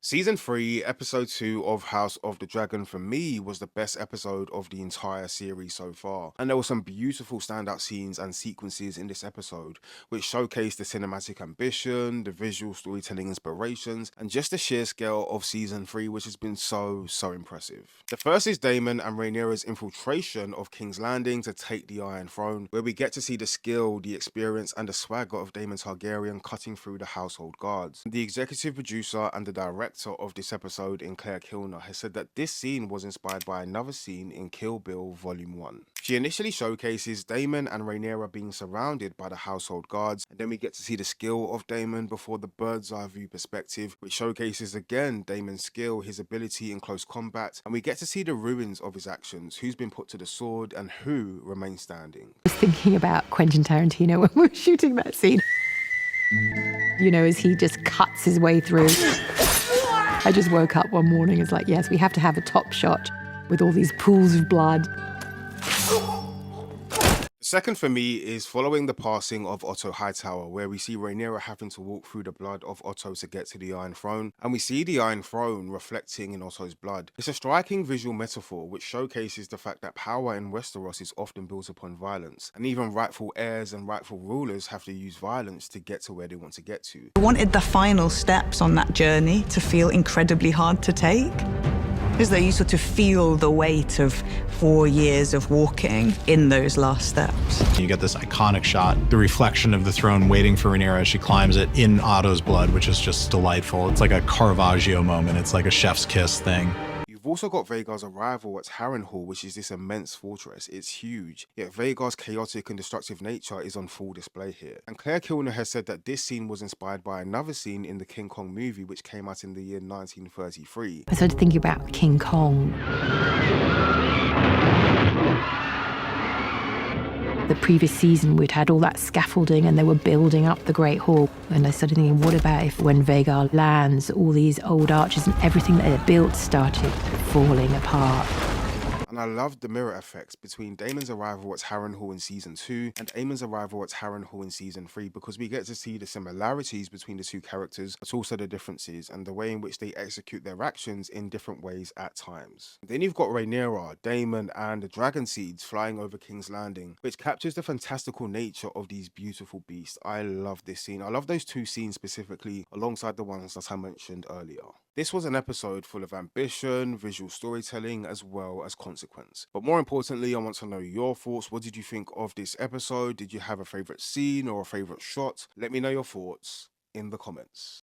Season 3, episode 2 of House of the Dragon for me was the best episode of the entire series so far. And there were some beautiful standout scenes and sequences in this episode, which showcased the cinematic ambition, the visual storytelling inspirations, and just the sheer scale of season 3, which has been so impressive. The first is Daemon and Rhaenyra's infiltration of King's Landing to take the Iron Throne, where we get to see the skill, the experience, and the swagger of Daemon Targaryen cutting through the household guards. The executive producer and the director of this episode in Claire Kilner has said that this scene was inspired by another scene in Kill Bill Volume 1. She initially showcases Daemon and Rhaenyra being surrounded by the household guards, and then we get to see the skill of Daemon before the bird's eye view perspective, which showcases again Daemon's skill, his ability in close combat, and we get to see the ruins of his actions, who's been put to the sword and who remains standing. I was thinking about Quentin Tarantino when we were shooting that scene. You know, as he just cuts his way through. I just woke up one morning, it's like, yes, we have to have a top shot with all these pools of blood. Second for me is following the passing of Otto Hightower, where we see Rhaenyra having to walk through the blood of Otto to get to the Iron Throne, and we see the Iron Throne reflecting in Otto's blood. It's a striking visual metaphor which showcases the fact that power in Westeros is often built upon violence, and even rightful heirs and rightful rulers have to use violence to get to where they want to get to. I wanted the final steps on that journey to feel incredibly hard to take. As though you sort of feel the weight of 4 years of walking in those last steps. You get this iconic shot, the reflection of the throne waiting for Rhaenyra as she climbs it in Otto's blood, which is just delightful. It's like a Caravaggio moment. It's like a chef's kiss thing. You've also got Vhagar's arrival at Harrenhal, which is this immense fortress. It's huge, yet Vhagar's chaotic and destructive nature is on full display here. And Claire Kilner has said that this scene was inspired by another scene in the King Kong movie, which came out in the year 1933. I started thinking about King Kong. The previous season, we'd had all that scaffolding and they were building up the Great Hall. And I started thinking, what about if when Vhagar lands, all these old arches and everything that they built started falling apart? And I loved the mirror effects between Daemon's arrival at Harrenhal in season 2 and Aemon's arrival at Harrenhal in season 3, because we get to see the similarities between the two characters, but also the differences and the way in which they execute their actions in different ways at times. Then you've got Rhaenyra, Daemon, and the dragon seeds flying over King's Landing, which captures the fantastical nature of these beautiful beasts. I love this scene. I love those two scenes specifically, alongside the ones that I mentioned earlier. This was an episode full of ambition, visual storytelling, as well as consequence. But more importantly, I want to know your thoughts. What did you think of this episode? Did you have a favorite scene or a favorite shot? Let me know your thoughts in the comments.